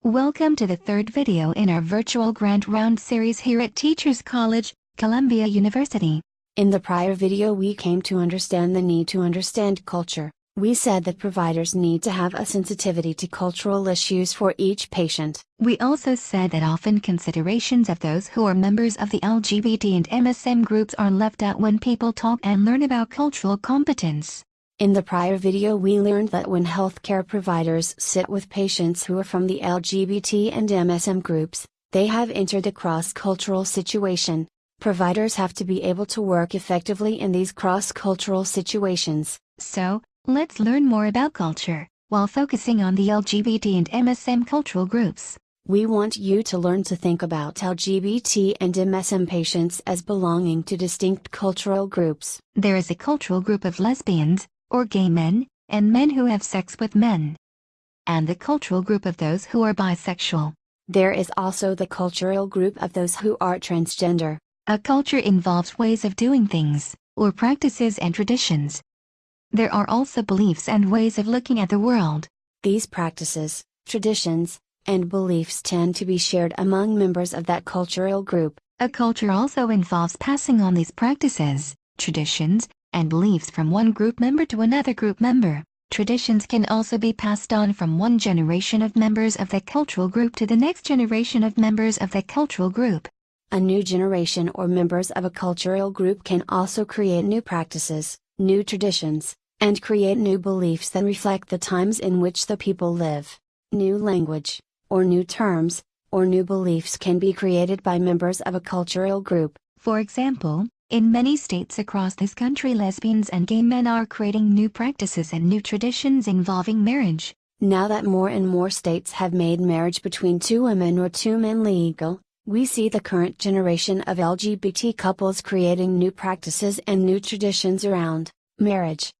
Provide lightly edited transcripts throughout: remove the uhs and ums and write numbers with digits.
Welcome to the third video in our virtual Grant Round series here at Teachers College, Columbia University. In the prior video we came to understand the need to understand culture. We said that providers need to have a sensitivity to cultural issues for each patient. We also said that often considerations of those who are members of the LGBT and MSM groups are left out when people talk and learn about cultural competence. In the prior video we learned that when healthcare providers sit with patients who are from the LGBT and MSM groups, they have entered a cross-cultural situation. Providers have to be able to work effectively in these cross-cultural situations. So, let's learn more about culture, while focusing on the LGBT and MSM cultural groups. We want you to learn to think about LGBT and MSM patients as belonging to distinct cultural groups. There is a cultural group of lesbians, or gay men, and men who have sex with men. And the cultural group of those who are bisexual. There is also the cultural group of those who are transgender. A culture involves ways of doing things, or practices and traditions. There are also beliefs and ways of looking at the world. These practices, traditions, and beliefs tend to be shared among members of that cultural group. A culture also involves passing on these practices, traditions, and beliefs from one group member to another group member. Traditions can also be passed on from one generation of members of the cultural group to the next generation of members of the cultural group. A new generation or members of a cultural group can also create new practices, new traditions, and create new beliefs that reflect the times in which the people live. New language, or new terms, or new beliefs can be created by members of a cultural group. For example, in many states across this country, lesbians and gay men are creating new practices and new traditions involving marriage. Now that more and more states have made marriage between two women or two men legal, we see the current generation of LGBT couples creating new practices and new traditions around marriage.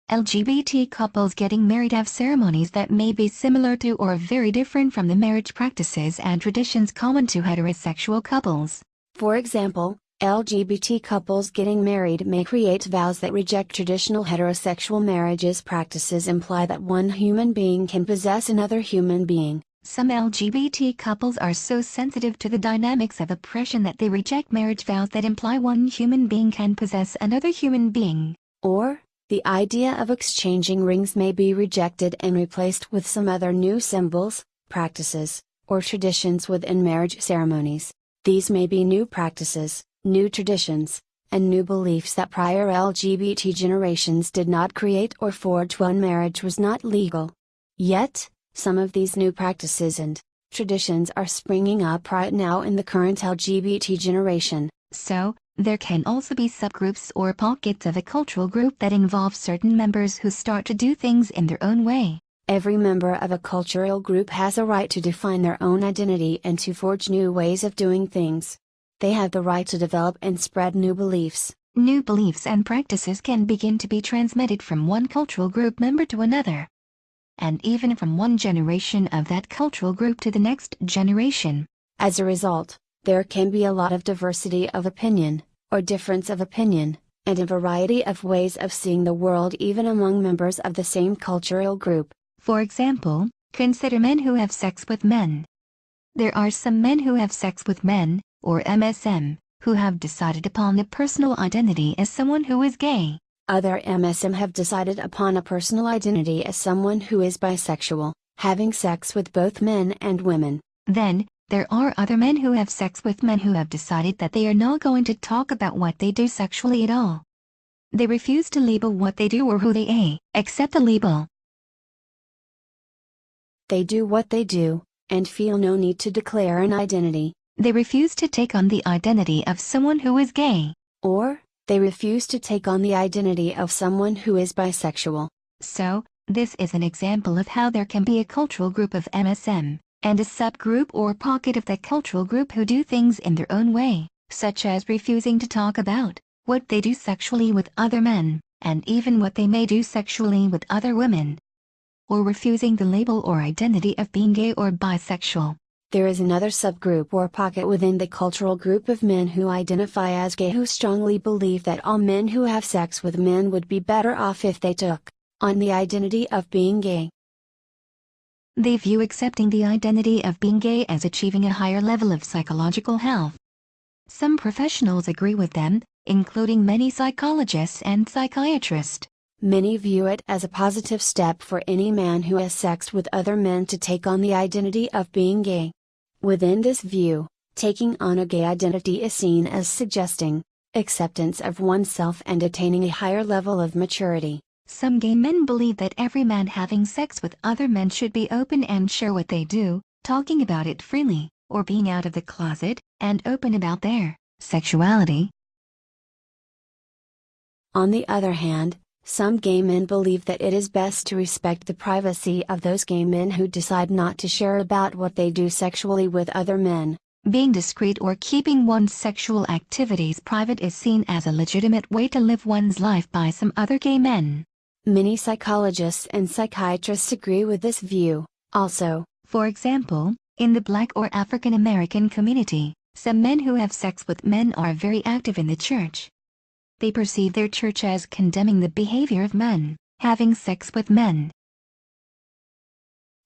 LGBT couples getting married have ceremonies that may be similar to or very different from the marriage practices and traditions common to heterosexual couples. For example, LGBT couples getting married may create vows that reject traditional heterosexual marriages. Practices imply that one human being can possess another human being. Some LGBT couples are so sensitive to the dynamics of oppression that they reject marriage vows that imply one human being can possess another human being. Or, the idea of exchanging rings may be rejected and replaced with some other new symbols, practices, or traditions within marriage ceremonies. These may be new practices, new traditions, and new beliefs that prior LGBT generations did not create or forge when marriage was not legal. Yet, some of these new practices and traditions are springing up right now in the current LGBT generation. So, there can also be subgroups or pockets of a cultural group that involve certain members who start to do things in their own way. Every member of a cultural group has a right to define their own identity and to forge new ways of doing things. They have the right to develop and spread new beliefs. New beliefs and practices can begin to be transmitted from one cultural group member to another, and even from one generation of that cultural group to the next generation. As a result, there can be a lot of diversity of opinion, or difference of opinion, and a variety of ways of seeing the world even among members of the same cultural group. For example, consider men who have sex with men. There are some men who have sex with men, or MSM, who have decided upon the personal identity as someone who is gay. Other MSM have decided upon a personal identity as someone who is bisexual, having sex with both men and women. Then, there are other men who have sex with men who have decided that they are not going to talk about what they do sexually at all. They refuse to label what they do or who they are, accept a label. They do what they do, and feel no need to declare an identity. They refuse to take on the identity of someone who is gay. Or, they refuse to take on the identity of someone who is bisexual. So, this is an example of how there can be a cultural group of MSM, and a subgroup or pocket of the cultural group who do things in their own way, such as refusing to talk about what they do sexually with other men, and even what they may do sexually with other women, or refusing the label or identity of being gay or bisexual. There is another subgroup or pocket within the cultural group of men who identify as gay who strongly believe that all men who have sex with men would be better off if they took on the identity of being gay. They view accepting the identity of being gay as achieving a higher level of psychological health. Some professionals agree with them, including many psychologists and psychiatrists. Many view it as a positive step for any man who has sex with other men to take on the identity of being gay. Within this view, taking on a gay identity is seen as suggesting acceptance of oneself and attaining a higher level of maturity. Some gay men believe that every man having sex with other men should be open and share what they do, talking about it freely, or being out of the closet and open about their sexuality. On the other hand, some gay men believe that it is best to respect the privacy of those gay men who decide not to share about what they do sexually with other men. Being discreet or keeping one's sexual activities private is seen as a legitimate way to live one's life by some other gay men. Many psychologists and psychiatrists agree with this view, also. For example, in the Black or African American community, some men who have sex with men are very active in the church. They perceive their church as condemning the behavior of men having sex with men.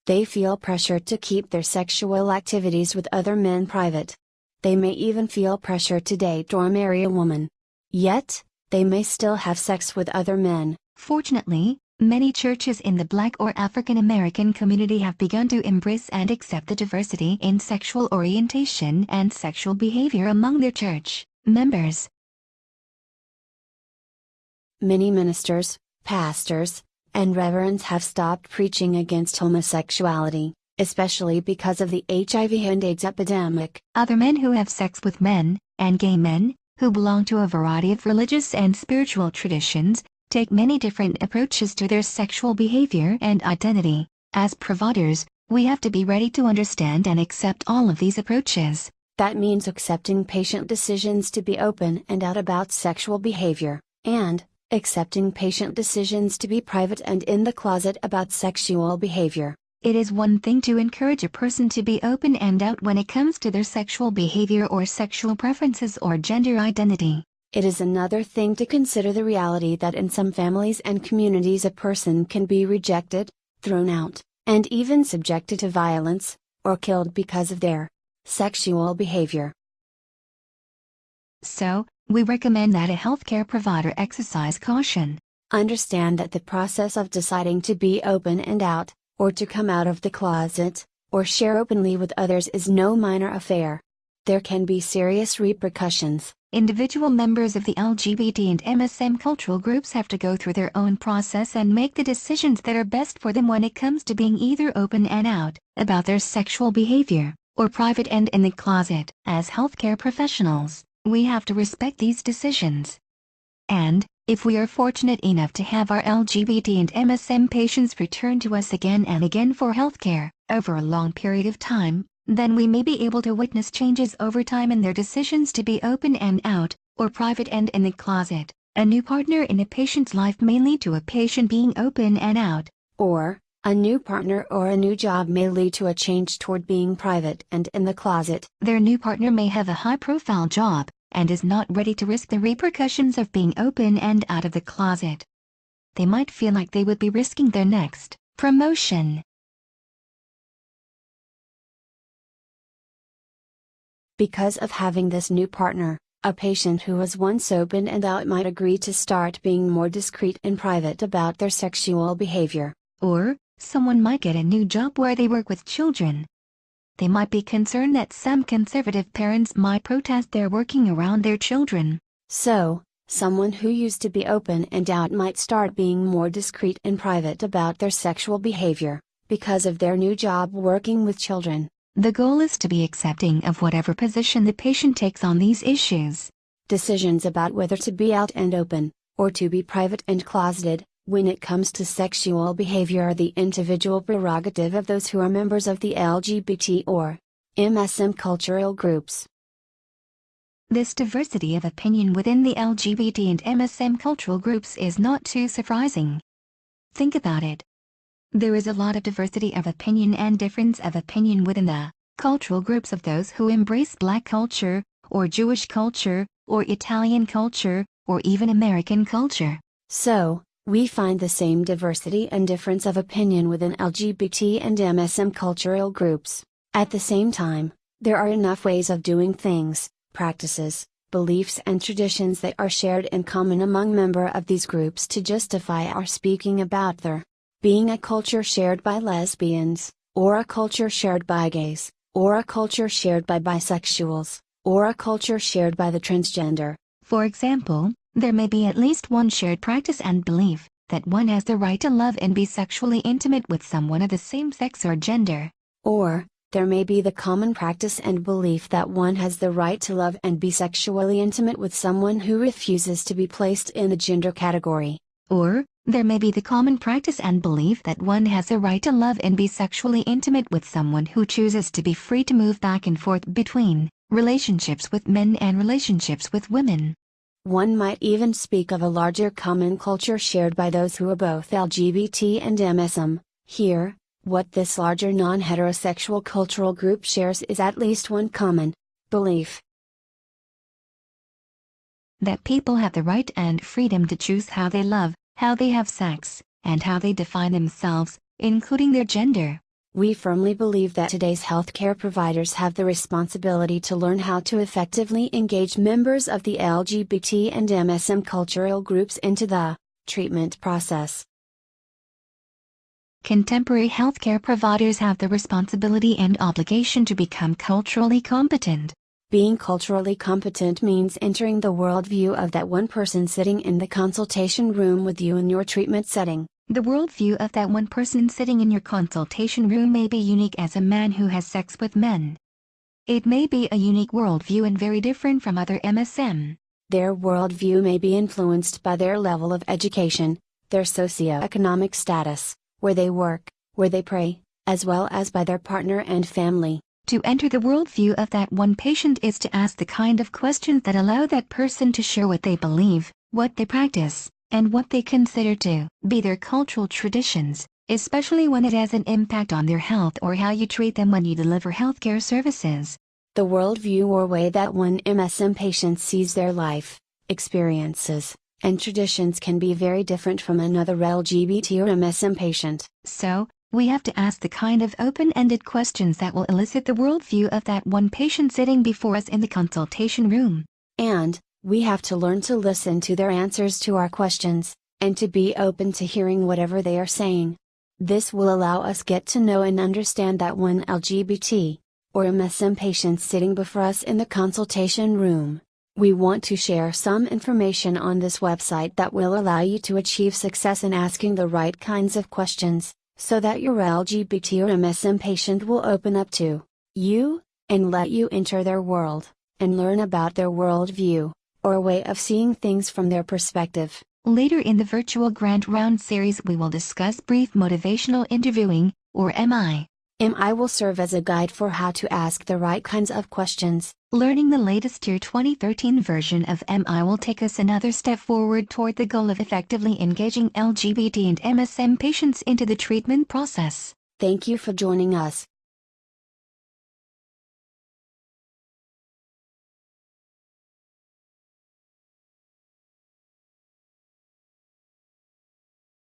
They feel pressure to keep their sexual activities with other men private. They may even feel pressure to date or marry a woman. Yet, they may still have sex with other men. Fortunately, many churches in the Black or African American community have begun to embrace and accept the diversity in sexual orientation and sexual behavior among their church members. Many ministers, pastors, and reverends have stopped preaching against homosexuality, especially because of the HIV and AIDS epidemic. Other men who have sex with men, and gay men, who belong to a variety of religious and spiritual traditions, take many different approaches to their sexual behavior and identity. As providers, we have to be ready to understand and accept all of these approaches. That means accepting patient decisions to be open and out about sexual behavior, and accepting patient decisions to be private and in the closet about sexual behavior. It is one thing to encourage a person to be open and out when it comes to their sexual behavior or sexual preferences or gender identity. It is another thing to consider the reality that in some families and communities a person can be rejected, thrown out, and even subjected to violence, or killed because of their sexual behavior. So, we recommend that a healthcare provider exercise caution. Understand that the process of deciding to be open and out, or to come out of the closet, or share openly with others is no minor affair. There can be serious repercussions. Individual members of the LGBT and MSM cultural groups have to go through their own process and make the decisions that are best for them when it comes to being either open and out about their sexual behavior, or private and in the closet. As healthcare professionals, we have to respect these decisions. And, if we are fortunate enough to have our LGBT and MSM patients return to us again and again for healthcare, over a long period of time, then we may be able to witness changes over time in their decisions to be open and out, or private and in the closet. A new partner in a patient's life may lead to a patient being open and out. Or, a new partner or a new job may lead to a change toward being private and in the closet. Their new partner may have a high-profile job, and is not ready to risk the repercussions of being open and out of the closet. They might feel like they would be risking their next promotion. Because of having this new partner, a patient who was once open and out might agree to start being more discreet and private about their sexual behavior. Or, someone might get a new job where they work with children. They might be concerned that some conservative parents might protest their working around their children. So, someone who used to be open and out might start being more discreet and private about their sexual behavior, because of their new job working with children. The goal is to be accepting of whatever position the patient takes on these issues. Decisions about whether to be out and open, or to be private and closeted, when it comes to sexual behavior are the individual prerogative of those who are members of the LGBT or MSM cultural groups. This diversity of opinion within the LGBT and MSM cultural groups is not too surprising. Think about it. There is a lot of diversity of opinion and difference of opinion within the cultural groups of those who embrace Black culture, or Jewish culture, or Italian culture, or even American culture. So, We find the same diversity and difference of opinion within LGBT and MSM cultural groups. At the same time, there are enough ways of doing things, practices, beliefs and traditions that are shared in common among members of these groups to justify our speaking about their being a culture shared by lesbians, or a culture shared by gays, or a culture shared by bisexuals, or a culture shared by the transgender. For example, there may be at least one shared practice and belief, that one has the right to love and be sexually intimate with someone of the same sex or gender. Or, there may be the common practice and belief that one has the right to love and be sexually intimate with someone who refuses to be placed in the gender category. Or, there may be the common practice and belief that one has the right to love and be sexually intimate with someone who chooses to be free to move back and forth between relationships with men and relationships with women. One might even speak of a larger common culture shared by those who are both LGBT and MSM. Here, what this larger non-heterosexual cultural group shares is at least one common belief: that people have the right and freedom to choose how they love, how they have sex, and how they define themselves, including their gender. We firmly believe that today's healthcare providers have the responsibility to learn how to effectively engage members of the LGBT and MSM cultural groups into the treatment process. Contemporary healthcare providers have the responsibility and obligation to become culturally competent. Being culturally competent means entering the worldview of that one person sitting in the consultation room with you in your treatment setting. The worldview of that one person sitting in your consultation room may be unique as a man who has sex with men. It may be a unique worldview and very different from other MSM. Their worldview may be influenced by their level of education, their socioeconomic status, where they work, where they pray, as well as by their partner and family. To enter the worldview of that one patient is to ask the kind of questions that allow that person to share what they believe, what they practice, and what they consider to be their cultural traditions, especially when it has an impact on their health or how you treat them when you deliver healthcare services. The worldview or way that one MSM patient sees their life, experiences, and traditions can be very different from another LGBT or MSM patient. So, we have to ask the kind of open-ended questions that will elicit the worldview of that one patient sitting before us in the consultation room. And, we have to learn to listen to their answers to our questions, and to be open to hearing whatever they are saying. This will allow us get to know and understand that one LGBT, or MSM patient sitting before us in the consultation room. We want to share some information on this website that will allow you to achieve success in asking the right kinds of questions, so that your LGBT or MSM patient will open up to you, and let you enter their world, and learn about their worldview, or a way of seeing things from their perspective. Later in the virtual Grant Round series we will discuss brief motivational interviewing, or MI. MI will serve as a guide for how to ask the right kinds of questions. Learning the latest Year 2013 version of MI will take us another step forward toward the goal of effectively engaging LGBT and MSM patients into the treatment process. Thank you for joining us.